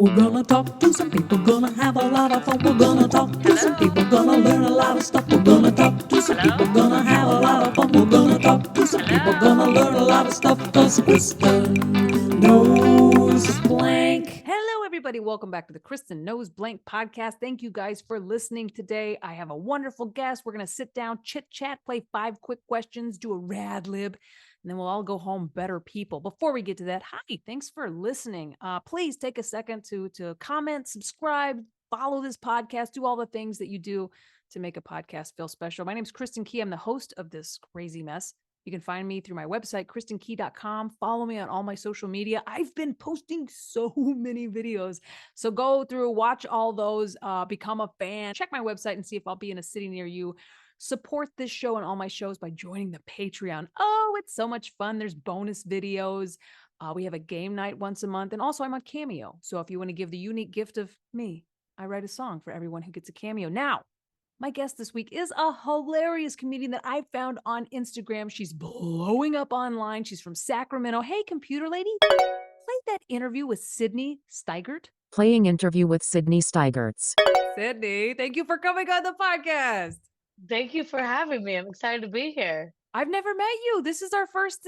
We're gonna talk to some people, gonna have a lot of fun. We're gonna talk to some people, gonna learn a lot of stuff. We're gonna talk to some people, gonna have a lot of fun. We're gonna talk to some people, gonna learn a lot of stuff. Cause Kristen knows blank. Hello, everybody. Welcome back to the Kristin Knows Blank podcast. Thank you guys for listening today. I have a wonderful guest. We're going to sit down, chit chat, play 5 quick questions, do a rad lib, and then we'll all go home better people. Before we get to that, hi, thanks for listening. Please take a second to comment, subscribe, follow this podcast, do all the things that you do to make a podcast feel special. My name is Kristin Key. I'm the host of this crazy mess. You can find me through my website, kristinkey.com. Follow me on all my social media. I've been posting so many videos. So go through, watch all those, become a fan. Check my website and see if I'll be in a city near you. Support this show and all my shows by joining the Patreon. Oh, it's so much fun. There's bonus videos. We have a game night once a month. And also I'm on Cameo. So if you want to give the unique gift of me, I write a song for everyone who gets a cameo. Now, my guest this week is a hilarious comedian that I found on Instagram. She's blowing up online. She's from Sacramento. Hey, computer lady, play that interview with Sydney Stigert. Playing interview with Sydney Stigerts. Sydney, thank you for coming on the podcast. Thank you for having me. I'm excited to be here. I've never met you. This is our first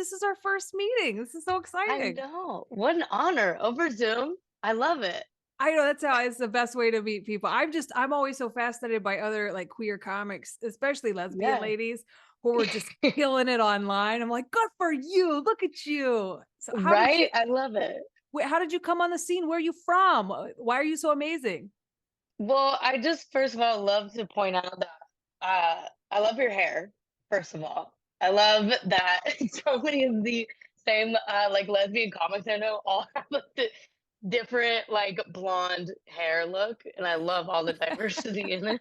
meeting. This is so I exciting. know. What an honor. Over Zoom. I love it. I know it's the best way to meet people. I'm always so fascinated by other like queer comics, especially lesbian Yeah. ladies who are just killing it online. I'm like, good for you. Look at you. So Right? I love it. how did you come on the scene? Where are you from? Why are you so amazing? Well, I just first of all love to point out that I love your hair, first of all. I love that so many of the same like lesbian comics I know all have like the different like blonde hair look, and I love all the diversity in it.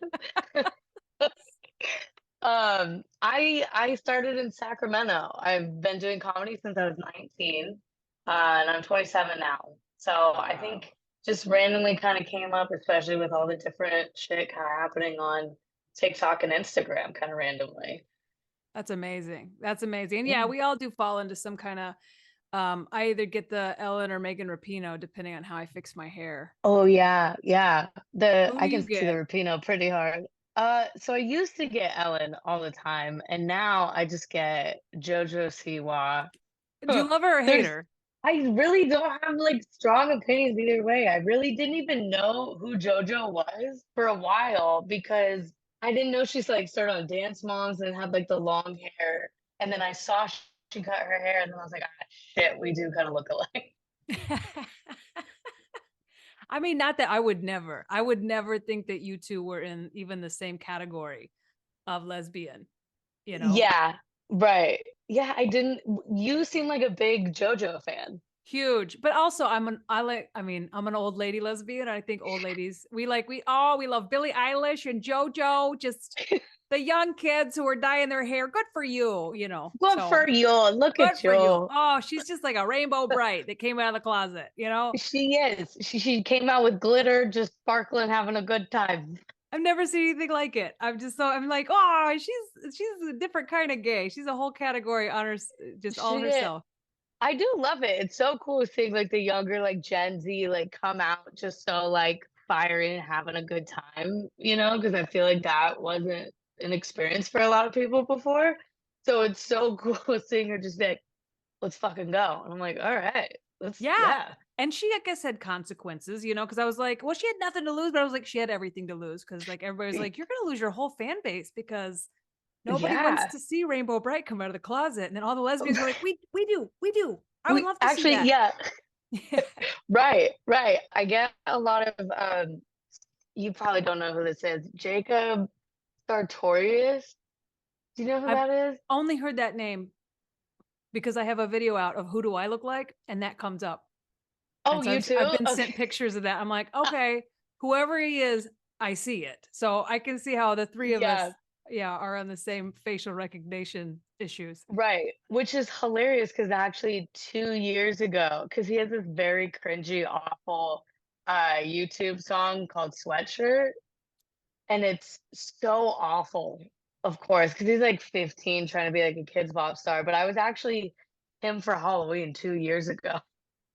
I started in Sacramento. I've been doing comedy since I was 19, and I'm 27 now. So I think just randomly kind of came up, especially with all the different shit kind of happening on TikTok and Instagram, kind of randomly. That's amazing. That's amazing. And yeah, Yeah. we all do fall into some kind of I either get the Ellen or Megan Rapinoe, depending on how I fix my hair. Oh yeah, yeah. Who do I you can see the get? Rapino pretty hard. So I used to get Ellen all the time, and now I just get JoJo Siwa. Do you love her or hate There's her? I really don't have like strong opinions either way. I really didn't even know who JoJo was for a while because I didn't know she's like started on Dance Moms and had like the long hair. And then I saw she cut her hair, and then I was like, ah, shit, we do kind of look alike. I mean, not that I would never think that you two were in even the same category of lesbian, you know? Yeah, right. Yeah, I didn't. You seem like a big JoJo fan. Huge. But also I'm an old lady lesbian. I think old ladies, we love Billie Eilish and JoJo, just the young kids who are dyeing their hair. Good for you, you know. Good So for you. Look good at for you. you. Oh, she's just like a rainbow bright that came out of the closet, you know? She is. She came out with glitter, just sparkling, having a good time. I've never seen anything like it. I'm like, oh, she's a different kind of gay. She's a whole category on her, just all She is. herself. I do love it. It's so cool seeing like the younger like Gen Z like come out just so like fiery and having a good time, because I feel like that wasn't an experience for a lot of people before. So it's so cool seeing her just be like, let's fucking go. And I'm like, all right, Yeah. yeah. And she, I guess, had consequences, because I was like, well, she had nothing to lose, but I was like, she had everything to lose because like everybody's like, you're gonna lose your whole fan base because nobody wants Yeah. to see Rainbow Bright come out of the closet. And then all the lesbians were like, we do. I would We love to see actually, that. yeah, right, right. I get a lot of you probably don't know who this is. Jacob Sartorius. Do you know who I've that is? only heard that name because I have a video out of who do I look like, and that comes up. Oh, And so you I've too? been sent Okay. pictures of that. I'm like, okay, whoever he is, I see it. So I can see how the three of us, Yeah, are on the same facial recognition issues. right. Which is hilarious because actually 2 years ago, because he has this very cringy, awful YouTube song called Sweatshirt. And it's so awful, of course, because he's like 15 trying to be like a kid's pop star. But I was actually him for Halloween 2 years ago.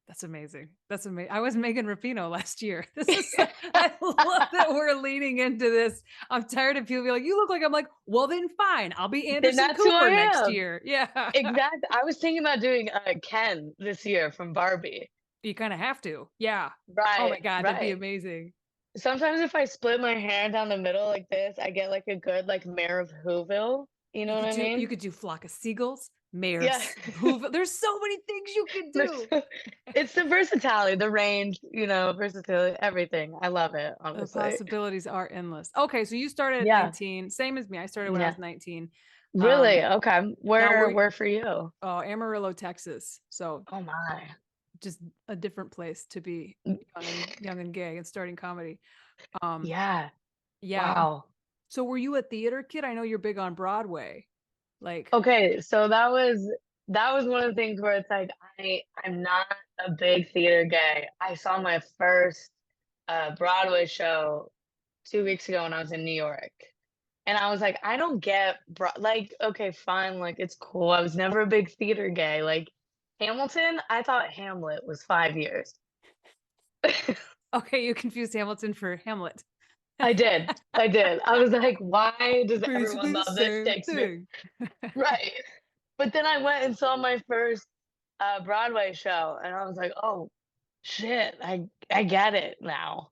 That's amazing. That's amazing. I was Megan Rapinoe last year. This is, I love that we're leaning into this. I'm tired of people being like, you look like, I'm like, well, then fine. I'll be Then Anderson that's who I Cooper next am. year. Yeah. Exactly. I was thinking about doing Ken this year from Barbie. You kind of have to. Yeah. Oh my Right, God. That'd be right. amazing. Sometimes if I split my hair down the middle like this, I get like a good like Mayor of Whoville. You know what I You mean? could do Flock of Seagulls, Mayor of Yeah. Hoover. There's so many things you could do. It's the versatility, the range, versatility, everything. I love it, The honestly. possibilities are endless. Okay, so you started at Yeah. 19, same as me. I started when I Yeah. was 19. Really? Um, Okay. now Where for you? Amarillo, Texas. So Oh my. just a different place to be Mm, young and gay and starting comedy. Um, yeah. yeah. Wow. So were you a theater kid? I know you're big on Broadway. Like, Okay, so that was one of the things where it's like I'm not a big theater gay. I saw my first Broadway show 2 weeks ago when I was in New York. And I was like, I don't get like, okay, fine, like it's cool. I was never a big theater gay. Like Hamilton, I thought Hamlet was 5 years. okay, you confused Hamilton for Hamlet. I did. I did. I was like, why does everyone Basically the love this same Shakespeare? thing. Right. But then I went and saw my first Broadway show and I was like, oh shit, I get it now.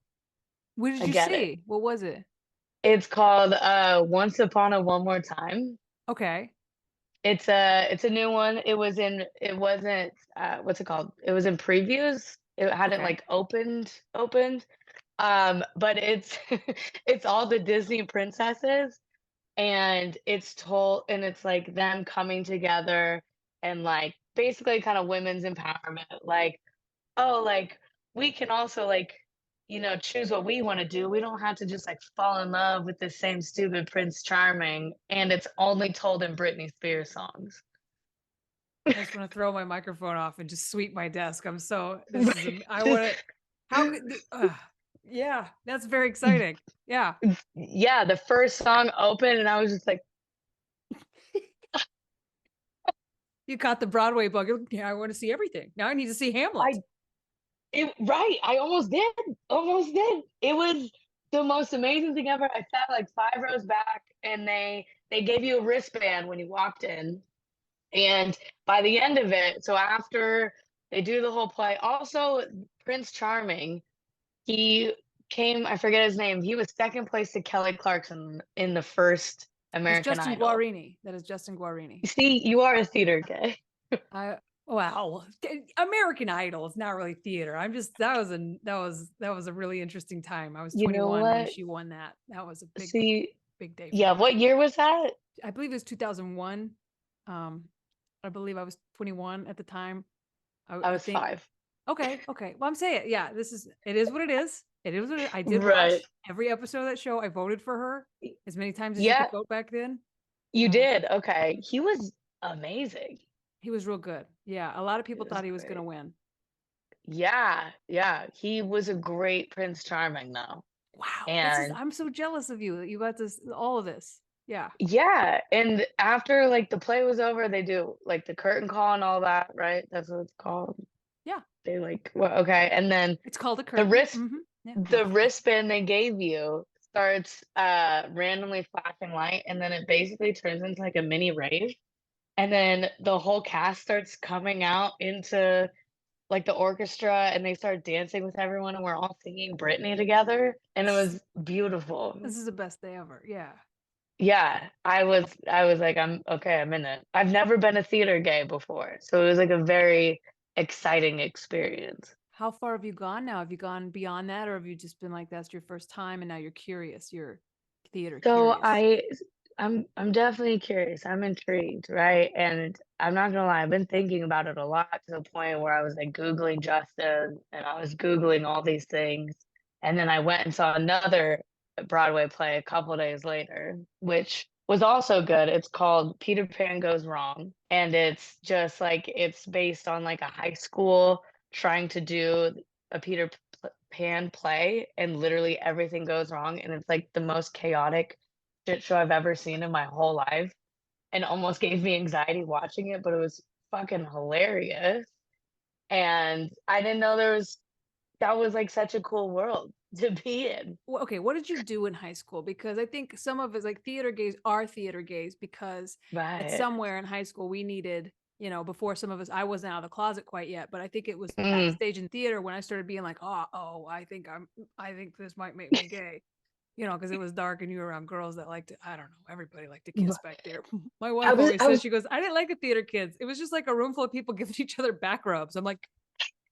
What did I you get it. see? What was it? It's called Once Upon a One More Time. Okay. It's a new one. It wasn't what's it called? It was in previews. It hadn't Okay. like opened. But it's it's all the Disney princesses and it's like them coming together and like basically kind of women's empowerment. Like, oh, like we can also like choose what we want to do. We don't have to just like fall in love with the same stupid Prince Charming, and it's only told in Britney Spears songs. I just want to throw my microphone off and just sweep my desk. I want to, Just how could, yeah, that's very exciting. Yeah. yeah, the first song opened and I was just like, You caught the Broadway bug. Yeah, I want to see everything. Now I need to see Hamlet. I right, I almost did. Almost did. It was the most amazing thing ever. I sat like 5 rows back and they gave you a wristband when you walked in. And by the end of it, so after they do the whole play, also Prince Charming, he I forget his name. He was second place to Kelly Clarkson in the first That's American Justin Idol. Guarini. That is Justin Guarini. See, you are a theater gay. I Wow, American Idol is not really theater. I'm just that was a really interesting time. I was You know 21 when what? she won that. That was a See, big day for yeah, me. what year was that? I believe it was 2001. Um, I believe I was 21 at the time. I I was think 5. okay. Well, I'm saying, yeah, it is what it is. It is what I did Right. watch every episode of that show. I voted for her as many times as you Yeah, could vote back then. you Um, did. Okay. He was amazing. he was real good. Yeah, a lot of It people was thought he was going to great. win. Yeah, yeah. He was a great Prince Charming though. Wow, And I'm so jealous of you that you got this all of this. Yeah. yeah, and after like the play was over, they do like the curtain call and all that, right? That's what it's called. Yeah. They like well, okay, and then It's called a the curtain. wrist Yeah. the wristband they gave you starts randomly flashing light and then it basically turns into like a mini rave. And then the whole cast starts coming out into like the orchestra and they start dancing with everyone and we're all singing Britney together and it was beautiful. This is the best day ever. Yeah. Yeah, I was like, I'm okay, I'm in it. I've never been a theater gay before, so it was like a very exciting experience. How far have you gone now? Have you gone beyond that, or have you just been like that's your first time and now you're curious? You're theater So curious. I'm definitely curious. I'm intrigued, right? And I'm not gonna lie, I've been thinking about it a lot to the point where I was like Googling Justin and I was Googling all these things. And then I went and saw another Broadway play a couple days later, which was also good. It's called Peter Pan Goes Wrong. And it's just like it's based on like a high school trying to do a Pan play and literally everything goes wrong. And it's like the most chaotic shit show I've ever seen in my whole life and almost gave me anxiety watching it, but it was fucking hilarious. And I didn't know that was like such a cool world to be in. Well, okay, what did you do in high school? Because I think some of us, like theater gays, are theater gays because at Right. somewhere in high school we needed, before some of us, I wasn't out of the closet quite yet, but I think it was Mm. backstage in theater when I started being like, I think this might make me gay, because it was dark and you were around girls that liked to, I don't know, everybody liked to kiss back there. My I wife was always I says, was she goes, I didn't like the theater kids. It was just like a room full of people giving each other back rubs. I'm like,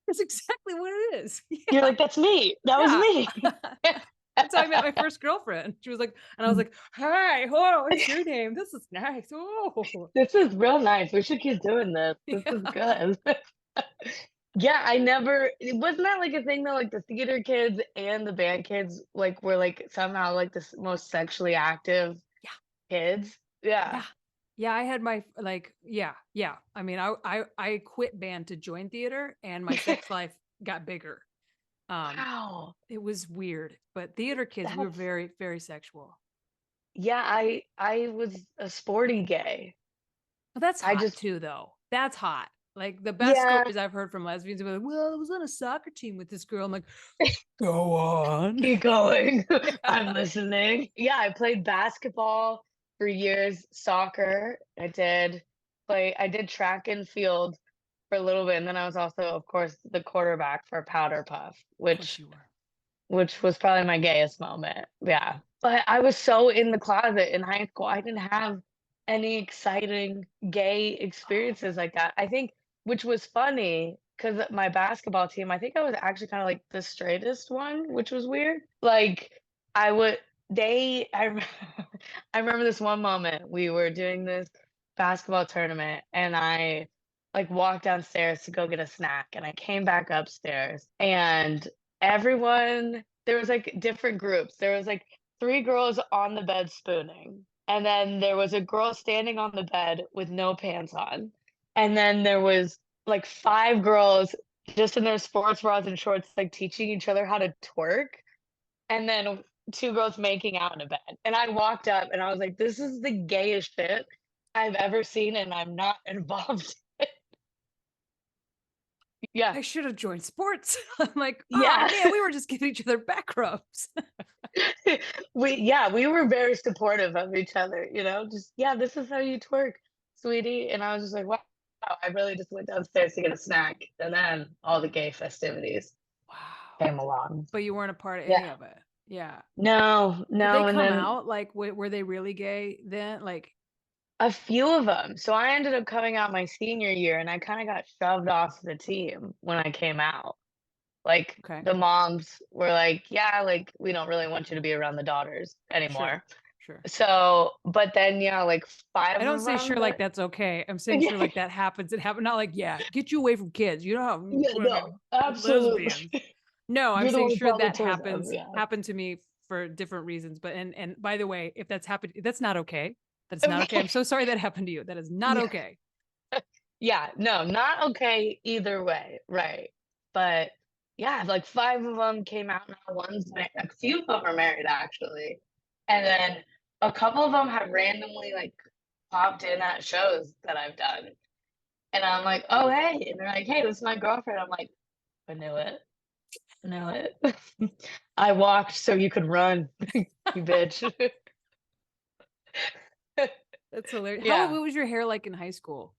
that's exactly what it is. You're Yeah. like, that's me. That was Yeah. me. That's how I met my first girlfriend. She was like, and I was like, hi, oh, what's your name? This is nice. Oh, This is real nice. We should keep doing this. This yeah. is good. Yeah, I never wasn't that like a thing though, like the theater kids and the band kids like were like somehow like the most sexually active Yeah. kids? Yeah. Yeah. Yeah. I had my, like, yeah. Yeah. I mean, I quit band to join theater and my sex life got bigger. Um, Wow. it was weird, but theater kids, we were That's very, very sexual. yeah, I was a sporty gay. But that's I hot just too, though. That's hot. Like the best yeah, stories I've heard from lesbians are like, well, I was on a soccer team with this girl. I'm like, go on. keep going. Yeah. I'm listening. Yeah, I played basketball for years, soccer. I did track and field for a little bit, and then I was also, of course, the quarterback for Powder Puff, Of course which you were. which was probably my gayest moment. Yeah. But I was so in the closet in high school. I didn't have any exciting gay experiences like that. I think, which was funny because my basketball team, I think I was actually kind of like the straightest one, which was weird. Like I would, I remember this one moment we were doing this basketball tournament and I like walked downstairs to go get a snack and I came back upstairs and there was like different groups. There was like 3 girls on the bed spooning, and then there was a girl standing on the bed with no pants on, and then there was like 5 girls just in their sports bras and shorts, like teaching each other how to twerk, and then 2 girls making out in a bed. And I walked up and I was like, "This is the gayest shit I've ever seen, and I'm not involved." Yeah. I should have joined sports. I'm like, oh Yeah. man, we were just giving each other back rubs. We were very supportive of each other, just yeah, this is how you twerk, sweetie. And I was just like, wow, I really just went downstairs to get a snack, and then all the gay festivities Wow. came along. But you weren't a part of Yeah. any of it. Yeah. No, Did they no, and come then out like were they really gay then? Like, a few of them. So I ended up coming out my senior year, and I kind of got shoved off the team when I came out. Like okay, the moms were like, yeah, like we don't really want you to be around the daughters sure, anymore. sure. So, but then yeah, like five I don't of say them sure like that that's okay. I'm saying sure like that happens. It happened. Not like, yeah, get you away from kids. You know how Yeah, no, fucking lesbians. absolutely. No, I'm You're the saying one who sure probably that chose them, happens. yeah. Happened to me for different reasons. But and by the way, if that's happened, that's not okay. That's not okay. I'm so sorry that happened to you. That is not Yeah, okay. yeah, no, not okay either way, right. But, yeah, like 5 of them came out now, a few of them are married, actually, and then a couple of them have randomly, like, popped in at shows that I've done, and I'm like, "Oh, hey," and they're like, "Hey, this is my girlfriend." I'm like, "I knew it. I knew it. I walked so you could run, you bitch." That's hilarious. How Yeah. what was your hair like in high school?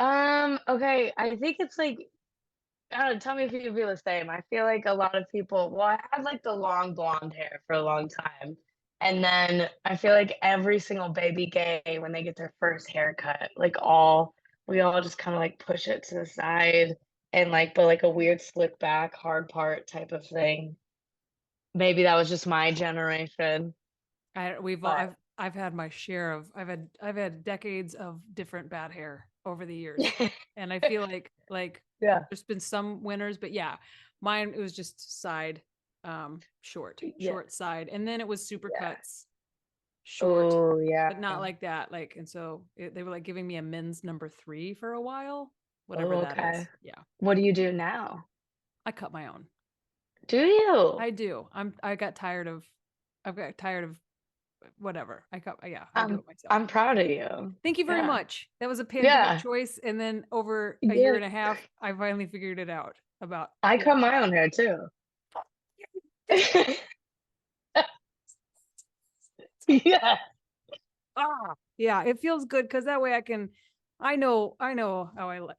Okay, I think it's like I don't know, tell me if you feel the same. I feel like a lot of people I had like the long blonde hair for a long time. And then I feel like every single baby gay when they get their first haircut, we all just kind of like push it to the side and like but like a weird slick back hard part type of thing. Maybe that was just my generation, We've all, but I've had my share of I've had decades of different bad hair over the years, and I feel like yeah. there's been some winners, but yeah, mine it was just side, Yeah. short side, and then it was super Yeah. cuts, short, Oh, yeah. but not like that. Like, and so they were like giving me a men's number 3 for a while, whatever Oh, that is. okay. Yeah, What do you do now? I cut my own. Do you? I do. I got tired of. I've got tired of whatever. I do it myself. I'm proud of you. Thank you very Yeah. much. That was a pandemic Yeah. choice. And then over a Yeah. year and a half, I finally figured it out about. I cut my own hair too. Yeah. Yeah, it feels good because that way I know how I like.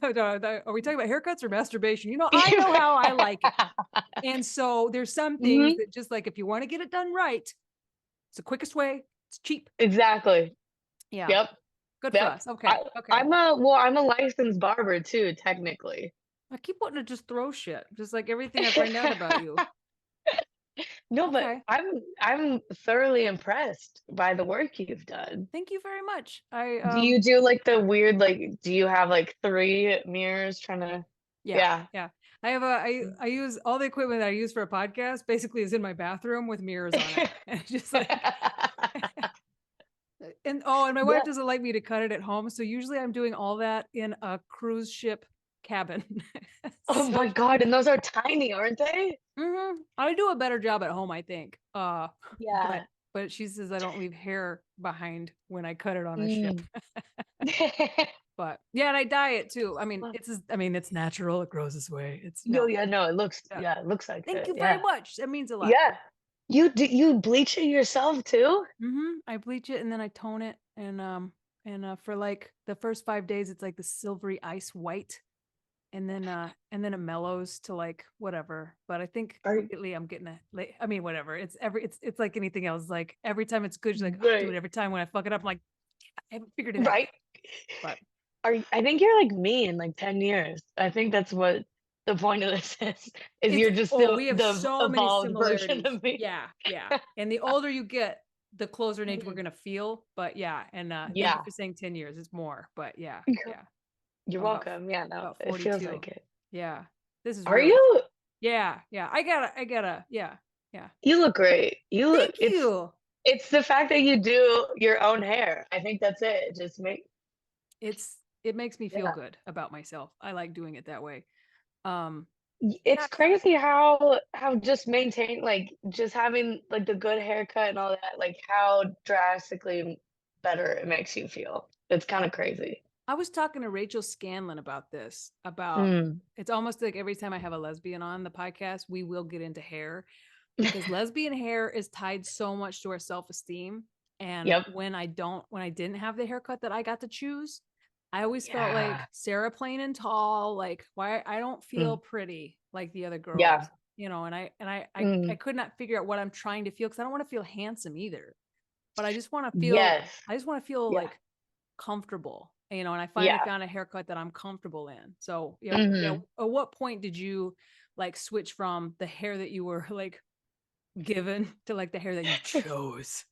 Are we talking about haircuts or masturbation? I know how I like it. And so there's some things that just like, if you want to get it done right, it's the quickest way. It's cheap. Exactly. Yeah. Yep. Good for us. Okay. Okay. I'm a licensed barber too, technically. I keep wanting to just throw shit, just like everything I find out about you. No, but Okay. I'm thoroughly impressed by the work you've done. Thank you very much. Do you do like the weird, like, do you have like 3 mirrors trying to? Yeah. Yeah. I have I use all the equipment that I use for a podcast basically is in my bathroom with mirrors on it. And it's just like, and my wife Yeah. doesn't like me to cut it at home. So usually I'm doing all that in a cruise ship cabin. Oh my God, and those are tiny, aren't they? I do a better job at home, I think. Yeah. But she says I don't leave hair behind when I cut it on a ship. Mm. But yeah, and I dye it too. I mean, Well, it's natural. It grows this way. It's yo, no. yeah, no, it looks, Yeah. yeah, it looks like Thank it. you very Yeah. much. That means a lot. Yeah. You bleach it yourself too? I bleach it and then I tone it and for like the first 5 days it's like the silvery ice white and then it mellows to like whatever. But I think Are lately I'm getting whatever. It's like anything else. Like every time it's good, she's like, "Oh, do right, it every time when I fuck it up." I'm like, I haven't figured it out. right. But I think you're like me in like 10 years. I think that's what the point of this is it's you're just the we have the so many evolved version similarities. of me. Yeah. And the older you get, the closer in age we're Mm. gonna feel. But yeah, and thank you Yeah. for saying 10 years. It's more, but yeah. You're I'm welcome. Yeah, no, about it feels 42. like it. Yeah. This is Are really you? yeah. I gotta yeah. You look great. You look, Thank you. it's the fact that you do your own hair. I think that's it. It just It makes me feel yeah. good about myself. I like doing it that way. Um It's crazy how just maintain like just having like the good haircut and all that, like how drastically better it makes you feel. It's kind of crazy. I was talking to Rachel Scanlon about this, about Mm. it's almost like every time I have a lesbian on the podcast, we will get into hair because lesbian hair is tied so much to our self-esteem. And Yep. when I didn't have the haircut that I got to choose, I always felt like Yeah. Sarah plain and tall, like why I don't feel Mm. pretty like the other girls, Yeah. I Mm. could not figure out what I'm trying to feel because I don't want to feel handsome either. But Yes. I just want to feel Yeah. like comfortable, and I finally Yeah. found a haircut that I'm comfortable in. So, Mhm. at what point did you like switch from the hair that you were like given to like the hair that you chose?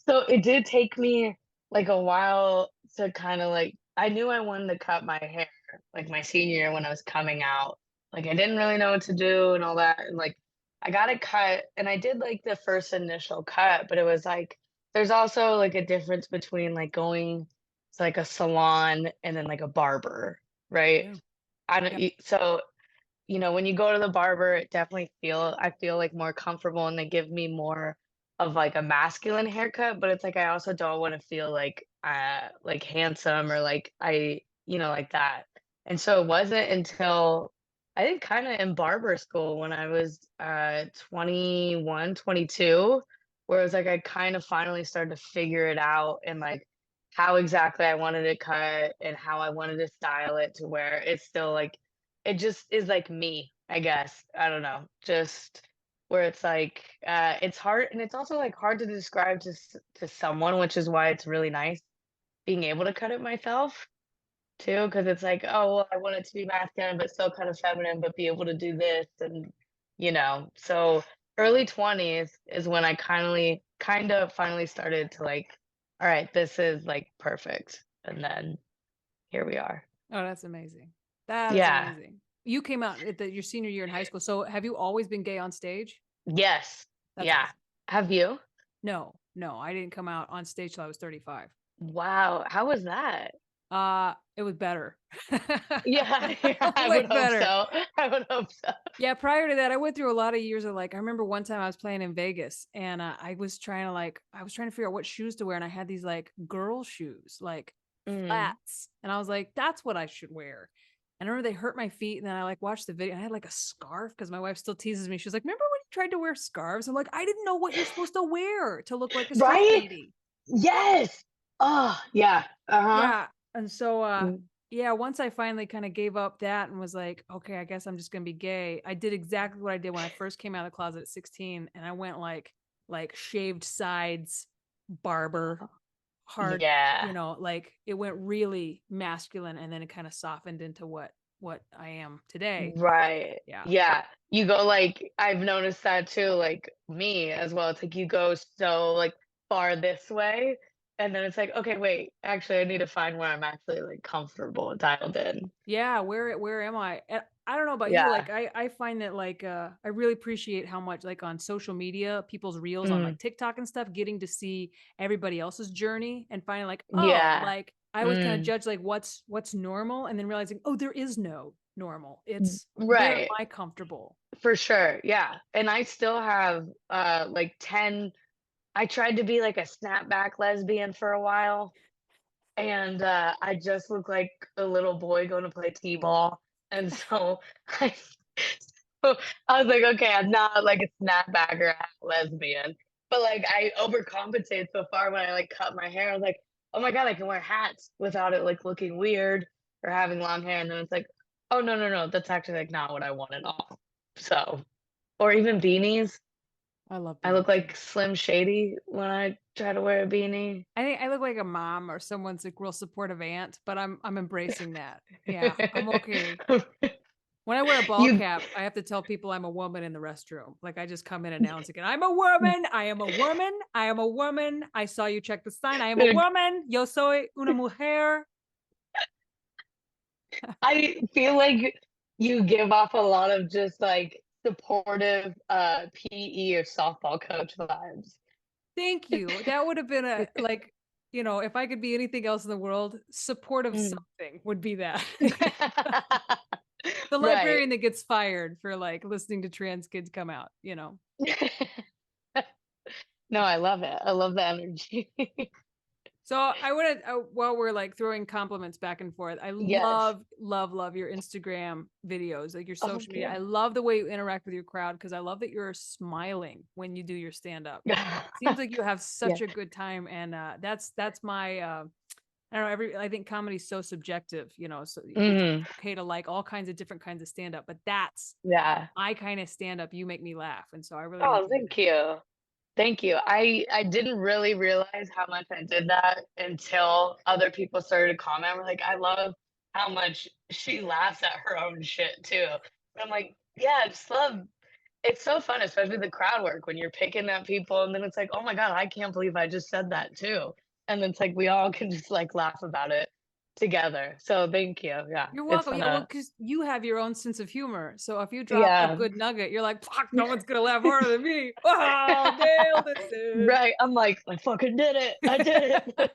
So it did take me like a while to kind of like I knew I wanted to cut my hair like my senior year when I was coming out. Like I didn't really know what to do and all that. And like I got it cut and I did like the first initial cut, but it was like there's also like a difference between like going to like a salon and then like a barber, right? Yeah. I don't Yep. so when you go to the barber, I feel like more comfortable and they give me more of like a masculine haircut, but it's like I also don't want to feel like handsome or like like that. And so it wasn't until I think kind of in barber school when I was 21, 22, where it was like I kind of finally started to figure it out and like how exactly I wanted it cut and how I wanted to style it to where it's still like it just is like me, I guess. I don't know. Just where it's like it's hard and it's also like hard to describe to someone, which is why it's really nice being able to cut it myself too, because it's like, oh, well, I want it to be masculine but still kind of feminine, but be able to do this and. So early 20s is when I kind of finally started to like, all right, this is like perfect. And then here we are. Oh, that's amazing. That is Yeah. amazing. You came out at your senior year in high school. So have you always been gay on stage? Yes. That's Yeah. awesome. Have you? No, I didn't come out on stage till I was 35. Wow. How was that? It was better. Yeah, yeah, I Way would hope better. so. I would hope so. Yeah, prior to that, I went through a lot of years of like, I remember one time I was playing in Vegas and I was trying to figure out what shoes to wear. And I had these like girl shoes, like Mm. flats. And I was like, that's what I should wear. And I remember they hurt my feet. And then I like watched the video and I had like a scarf because my wife still teases me. She was like, remember when you tried to wear scarves? I'm like, I didn't know what you're supposed to wear to look like a straight Right? lady. Yes. Oh, yeah. Uh-huh. Yeah. And so Mm. yeah, once I finally kind of gave up that and was like, okay, I guess I'm just gonna be gay. I did exactly what I did when I first came out of the closet at 16 and I went like shaved sides, barber, hard, Yeah. like it went really masculine and then it kind of softened into what I am today. Right. Yeah. Yeah. You go like I've noticed that too, like me as well. It's like you go so like far this way, and then it's like, okay, wait, actually I need to find where I'm actually like comfortable and dialed in. Yeah, where am I? And I don't know about you, Yeah. like I find that like I really appreciate how much like on social media, people's reels on Mm. like TikTok and stuff, getting to see everybody else's journey and finding like, oh, Yeah. like I always kind of Mm. judge like what's normal and then realizing, oh, there is no normal. It's where am Right. I comfortable? For sure. Yeah. And I still have like 10. I tried to be like a snapback lesbian for a while. And, I just look like a little boy going to play T-ball, and so I so I was like, "Okay, I'm not like a snapback or a half lesbian," but, like, I overcompensated so far when I, like, cut my hair, I was like, "Oh my god, I can wear hats without it, like, looking weird or having long hair," and then it's like, "Oh, no, no, no, that's actually, like, not what I want at all." So or even beanies. I love I look beanies. like Slim Shady when I try to wear a beanie. I think I look like a mom or someone's like real supportive aunt, but I'm embracing that. Yeah, I'm okay. When I wear a ball You cap, I have to tell people I'm a woman in the restroom. Like I just come in announcing it. I'm a woman. I am a woman. I am a woman. I saw you check the sign. I am a woman. Yo soy una mujer. I feel like you give off a lot of just, like, supportive, PE or softball coach vibes. Thank you. That would have been a like, if I could be anything else in the world, supportive Mm. something would be that. The Right. librarian that gets fired for like listening to trans kids come out. No, I love it. I love the energy. So I want to, while we're like throwing compliments back and forth, I Yes. love your Instagram videos, like your Oh, social thank media. you. I love the way you interact with your crowd because I love that you're smiling when you do your stand up. Seems like you have Yeah. such a good time, and that's my. I don't know. I think comedy's so subjective, so it's Mhm. okay to like all kinds of different kinds of stand up, but that's Yeah. my kind of stand up. You make me laugh, and so I really Oh, enjoy thank you. Thank you. I didn't really realize how much I did that until other people started to comment. We're like, "I love how much she laughs at her own shit too." And I'm like, "Yeah, I just love." It's so fun, especially the crowd work when you're picking at people, and then it's like, "Oh my god, I can't believe I just said that too." And it's like we all can just like laugh about it together. So thank you. Yeah, You're it's welcome. fun Yeah, well, to. because you have your own sense of humor. So if you drop a Yeah. good nugget, you're like, fuck, no one's gonna laugh harder than me. Oh, nailed it, Sid. Right. I'm like, I fucking did it. I did it.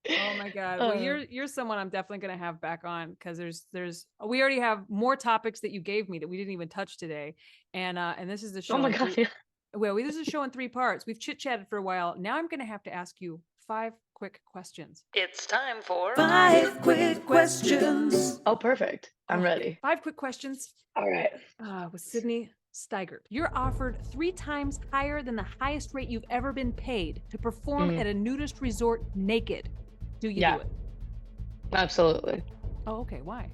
Oh my God. Well, Uh, you're someone I'm definitely gonna have back on because there's we already have more topics that you gave me that we didn't even touch today. And this is the oh show my in god. three Yeah. well, this is a show in 3 parts. We've chit-chatted for a while. Now I'm gonna have to ask you 5 quick questions. It's time for 5 quick questions. Oh, perfect. I'm Okay. ready. 5 quick questions. All right. With Sydney Steigert. You're offered 3 times higher than the highest rate you've ever been paid to perform Mm, at a nudist resort naked. Do you yeah, do it? absolutely. Oh, okay. Why?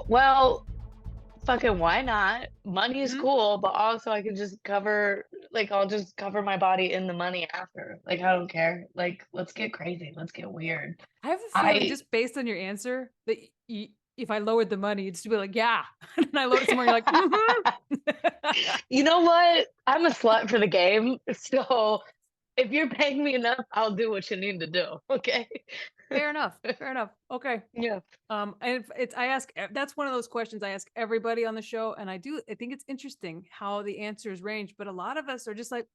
Well, fucking why not? Money is Mhm. cool, but also I can just cover like I'll just cover my body in the money after. Like I don't care. Like let's get crazy. Let's get weird. I have a feeling, I just based on your answer, that if I lowered the money, you'd still be like, yeah. And I lower it some more, you're like, mm-hmm. You know what? I'm a slut for the game. So if you're paying me enough, I'll do what you need to do. Okay? Fair enough. Fair enough. Okay. Yeah. And I ask, that's one of those questions I ask everybody on the show. And I think it's interesting how the answers range, but a lot of us are just like,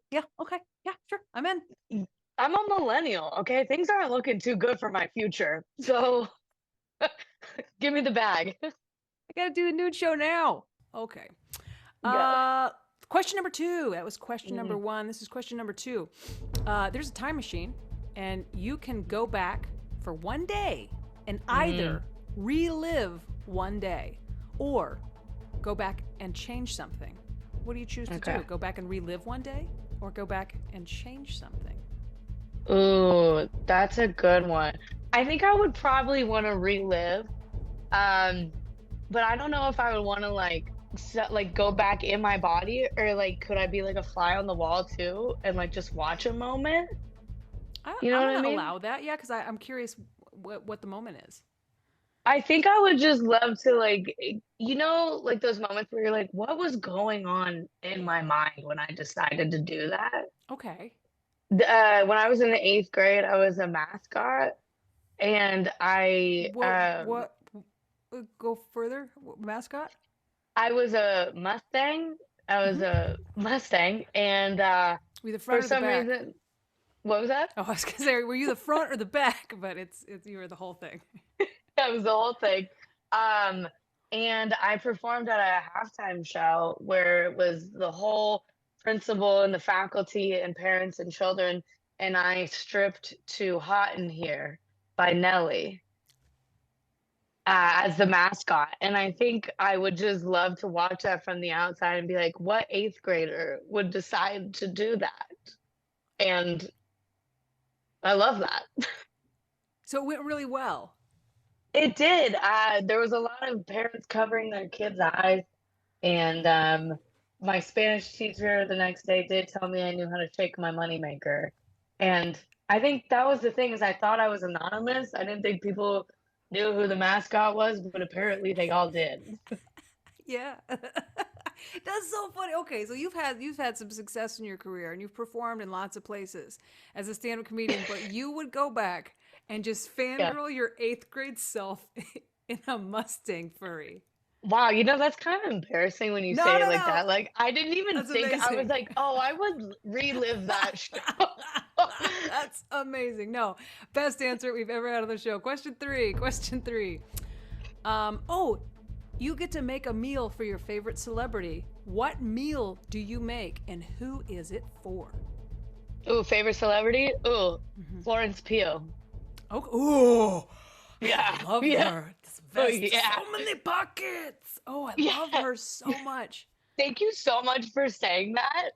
yeah, okay. Yeah, sure. I'm in. I'm a millennial, okay? Things aren't looking too good for my future. So give me the bag. I gotta do the nude show now. Okay. Go. Question number 2. That was question number Mhm. 1. This is question number 2. There's a time machine, and you can go back for one day and either relive one day or go back and change something. What do you choose to Okay. do? Go back and relive one day or go back and change something? Ooh, that's a good one. I think I would probably want to relive. Um, but I don't know if I would want to like go back in my body, or like could I be like a fly on the wall too and like just watch a moment? You know I'm what I gonna mean? allow that, yeah, because I'm curious what the moment is. I think I would just love to like those moments where you're like, what was going on in my mind when I decided to do that? Okay. When I was in the 8th grade, I was a mascot, and What go further? Mascot? I was a Mustang. I was a Mustang, and Were you the for front or the some back? reason, what was that? Oh, I was gonna say, were you the front or the back? But it's you were the whole thing. That was the whole thing. Um, and I performed at a halftime show where it was the whole principal and the faculty and parents and children, and I stripped to "Hot in Here" by Nelly as the mascot. And I think I would just love to watch that from the outside and be like, what 8th grader would decide to do that? And I love that. So it went really well. It did. There was a lot of parents covering their kids' eyes, and my Spanish teacher the next day did tell me I knew how to shake my moneymaker. And I think that was the thing, is I thought I was anonymous. I didn't think people knew who the mascot was, but apparently they all did. Yeah. That's so funny. Okay, so you've had some success in your career and you've performed in lots of places as a stand-up comedian, but you would go back and just Yeah. fangirl your 8th grade self in a Mustang furry. Wow, that's kind of embarrassing when you No, say it no, like no. that. Like, I didn't even That's think, I was amazing. like, oh, I would relive that show. That's amazing. No, best answer we've ever had on the show. Question 3. Question 3. Oh, you get to make a meal for your favorite celebrity. What meal do you make, and who is it for? Ooh, favorite celebrity? Ooh, Florence Pugh. Oh, Yeah, I love yeah. her. This Oh, vest, yeah. so many pockets. Oh, I love Yeah. her so much. Thank you so much for saying that.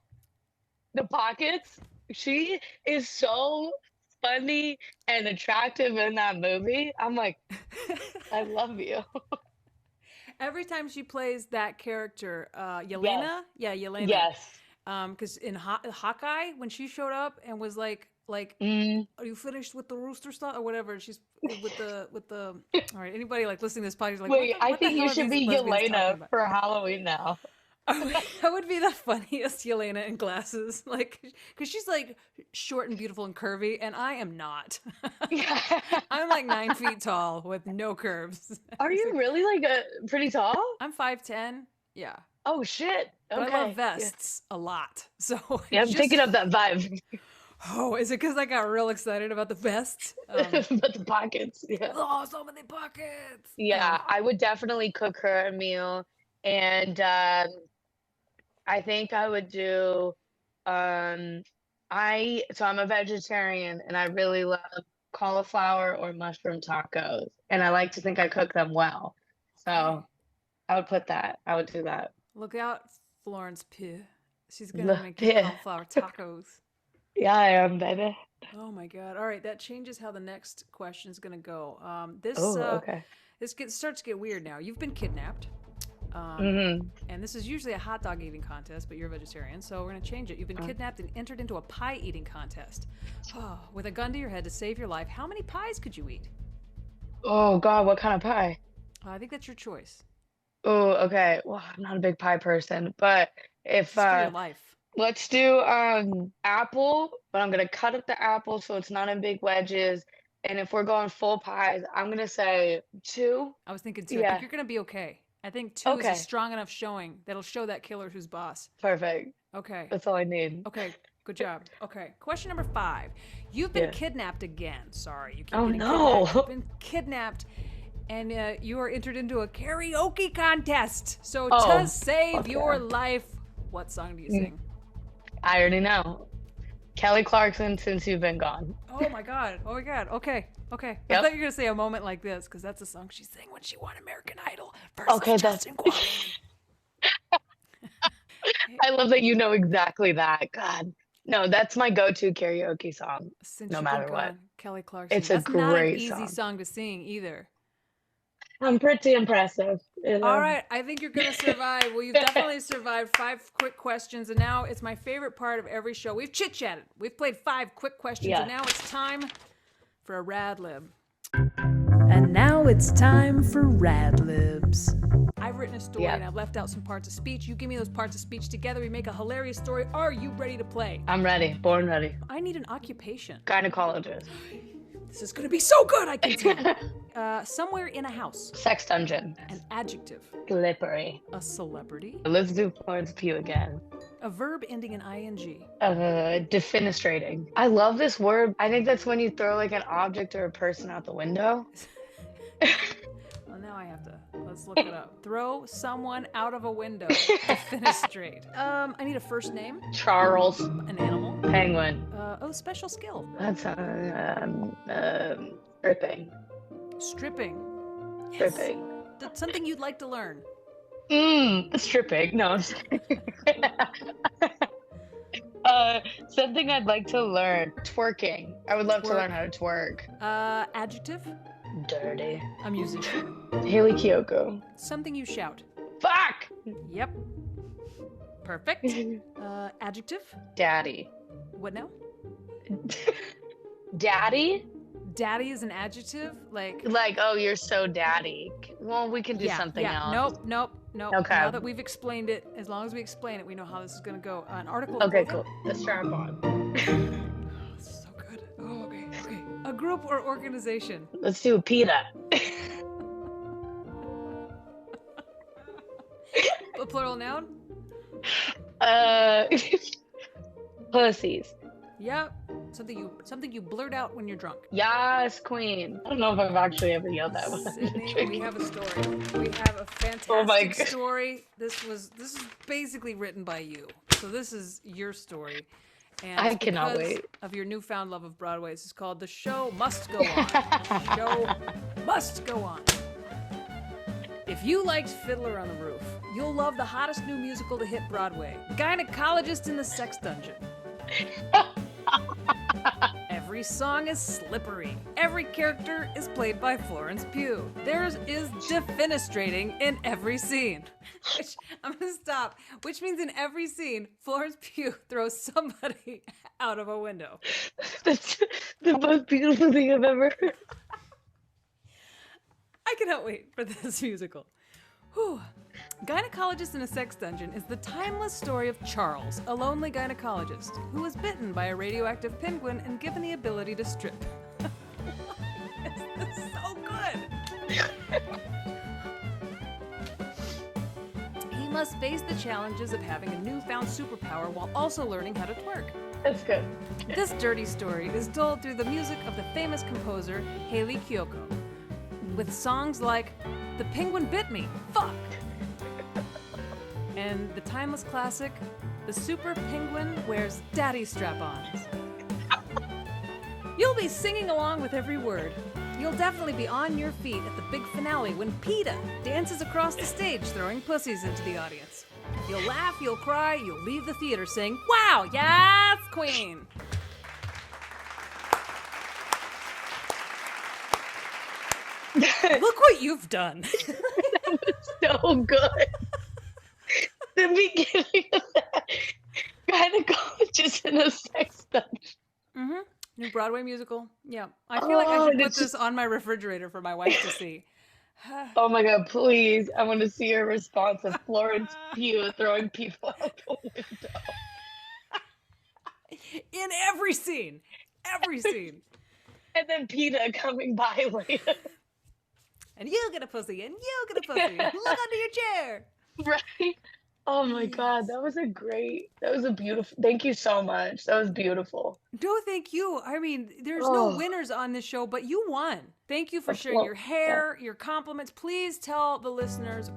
The pockets. She is so funny and attractive in that movie. I'm like, I love you. Every time she plays that character, Yes. Yelena, yeah, Yelena, Yes. because in Hawkeye, when she showed up and was like, Mm. are you finished with the rooster stuff or whatever? And she's with the. All right, anybody like listening to this podcast, like, Wait, I what the think hell you are should these be lesbians talking Yelena about? for Halloween now. That would be the funniest Yelena in glasses, like, because she's like short and beautiful and curvy, and I am not. Yeah. I'm like 9 feet tall with no curves. Are you really like pretty tall? I'm 5'10". Yeah. Oh shit. But I love Okay. Yeah. vests a lot. So Yeah, it's I'm just, picking up that vibe. oh, is it because I got real excited about the vest? But the pockets. Yeah. Oh, so many pockets. Yeah, I would definitely cook her a meal, and I think I would do I'm a vegetarian, and I really love cauliflower or mushroom tacos, and I like to think I cook them well. Okay. So I would put that. I would do that. Look out, Florence Pugh. She's gonna Look, make you yeah. cauliflower tacos. Yeah, I am, baby. Oh my god! All right, that changes how the next question is gonna go. Oh, okay. This starts to get weird now. You've been kidnapped, Mm-hmm. and this is usually a hot dog eating contest, but you're a vegetarian, so we're gonna change it. You've been kidnapped and entered into a pie eating contest. Oh, with a gun to your head to save your life, how many pies could you eat? Oh God, what kind of pie? I think that's your choice. Oh, okay. Well, I'm not a big pie person, but if It's for your life. let's do apple, but I'm gonna cut up the apple so it's not in big wedges. And if we're going full pies, I'm gonna say two. I was thinking 2. I think Yeah. you're gonna be okay. I think 2 is a Okay. strong enough showing that'll show that killer who's boss. Perfect. Okay. That's all I need. Okay. Good job. Okay. Question number 5. You've been Yeah. kidnapped again. Sorry. You keep Oh, getting no. kidnapped. You've been kidnapped. And you are entered into a karaoke contest. So Oh, to save fuck your yeah. life, what song do you sing? I already know. Kelly Clarkson, Since You've Been Gone. Oh my god. Oh my god. Okay. Okay. I Yep. thought you were gonna say A Moment Like This, because that's a song she sang when she won American Idol versus Okay, Justin Guarini. I love that you know exactly that. God. No, that's my go-to karaoke song. Since No You've matter Been what. Gone, Kelly Clarkson. It's a That's not an great easy song. song to sing either. I'm pretty impressive. You know? All right, I think you're gonna survive. Well, you've definitely survived 5 quick questions, and now it's my favorite part of every show. We've chit-chatted. We've played 5 quick questions, Yeah. and now it's time for a rad lib. And now it's time for rad libs. I've written a story Yeah. and I've left out some parts of speech. You give me those parts of speech together. We make a hilarious story. Are you ready to play? I'm ready. Born ready. I need an occupation. Gynecologist. This is gonna be so good. I can tell. Somewhere in a house. Sex dungeon. An adjective. Slippery. A celebrity. Let's do Florence Pugh again. A verb ending in ing. Defenestrating. I love this word. I think that's when you throw like an object or a person out the window. Well, now I have to. Let's look it up. Throw someone out of a window. Defenestrate. I need a first name. Charles. An animal. Penguin. Special skill. That's stripping. Stripping. Yes. Stripping. That's something you'd like to learn. Stripping. No, I'm sorry. Something I'd like to learn. Twerking. I would love to learn how to twerk. Adjective. Dirty. A musician. Haley Kiyoko. Something you shout. Fuck! Yep. Perfect. Adjective. Daddy. What now? Daddy? Daddy is an adjective? Like, oh, you're so daddy. Well, we can do something else. Nope. Okay. Now that we've explained it, as long as we explain it, we know how this is going to go. An article. Okay, cool. The strap on. This is so good. Oh, okay. A group or organization. Let's do PETA. A plural noun? Pussies. Yep. Something you blurt out when you're drunk. Yes, queen. I don't know if I've actually ever yelled that one. Sydney, we have a story. We have a fantastic Oh my God. story. This is basically written by you. So this is your story. And I it's cannot because wait. of your newfound love of Broadway. This is called The Show Must Go On. The Show Must Go On. If you liked Fiddler on the Roof, you'll love the hottest new musical to hit Broadway, Gynecologist in the Sex Dungeon. Every song is slippery. Every character is played by Florence Pugh. There is defenestrating in every scene. Which, I'm going to stop. Which means in every scene, Florence Pugh throws somebody out of a window. That's the most beautiful thing I've ever heard. I cannot wait for this musical. Whew. Gynecologist in a Sex Dungeon is the timeless story of Charles, a lonely gynecologist, who was bitten by a radioactive penguin and given the ability to strip. This is so good! He must face the challenges of having a newfound superpower while also learning how to twerk. That's good. This dirty story is told through the music of the famous composer Haley Kiyoko, with songs like The Penguin Bit Me, Fuck! And the timeless classic, The Super Penguin Wears Daddy Strap-Ons. You'll be singing along with every word. You'll definitely be on your feet at the big finale when PETA dances across the stage throwing pussies into the audience. You'll laugh, you'll cry, you'll leave the theater saying, "Wow, yes, queen!" Look what you've done. That was so good. The beginning of that. Gynecologist in a sex dungeon. New Broadway musical. Yeah. I feel like I should put this on my refrigerator for my wife to see. Oh my God, please. I want to see your response of Florence Pugh throwing people out the window. In every scene. Every scene. And then PETA coming by later. And you get a pussy, and you get a pussy. Look under your chair. Right? Oh my God, that was a beautiful, thank you so much. That was beautiful. No, thank you. I mean, there's no Oh, winners on this show, but you won. Thank you for sharing well, your hair, your compliments. Please tell the listeners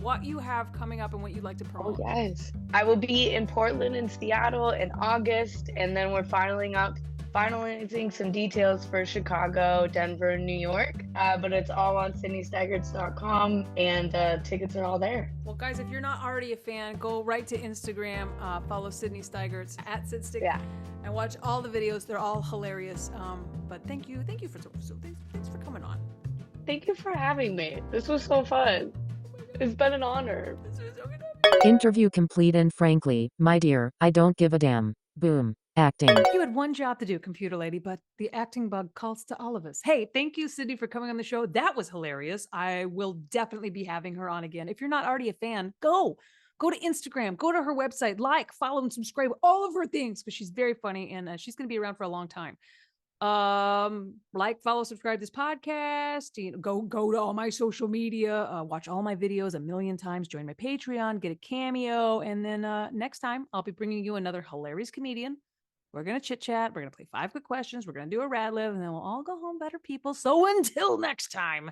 what you have coming up and what you'd like to oh promote. yes. I will be in Portland and Seattle in August, and then we're finalizing some details for Chicago, Denver, and New York. But it's all on SydneyStigerts.com, and tickets are all there. Well, guys, if you're not already a fan, go right to Instagram, follow Sydney Stigerts at SidStick, Yeah. and watch all the videos. They're all hilarious. But thanks for coming on. Thank you for having me. This was so fun. It's been an honor. Interview complete and frankly, my dear, I don't give a damn. Boom. Acting. You had one job to do, computer lady, but the acting bug calls to all of us. Hey, thank you, Sydney, for coming on the show. That was hilarious. I will definitely be having her on again. If you're not already a fan, go to Instagram, go to her website, follow, and subscribe, all of her things, because she's very funny and she's going to be around for a long time. Follow, subscribe to this podcast. Go to all my social media, watch all my videos a million times, join my Patreon, get a cameo, and then next time I'll be bringing you another hilarious comedian. We're gonna chit chat. We're gonna play 5 quick questions. We're gonna do a rad lib, and then we'll all go home better people. So until next time,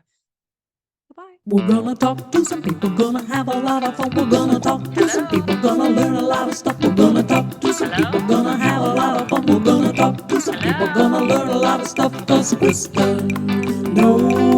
goodbye. We're gonna talk to some people, gonna have a lot of fun. We're gonna talk to some people, gonna learn a lot of stuff. We're gonna talk to some people, gonna have a lot of fun. We're gonna talk to some people, gonna learn a lot of stuff. 'Cause Kristen knows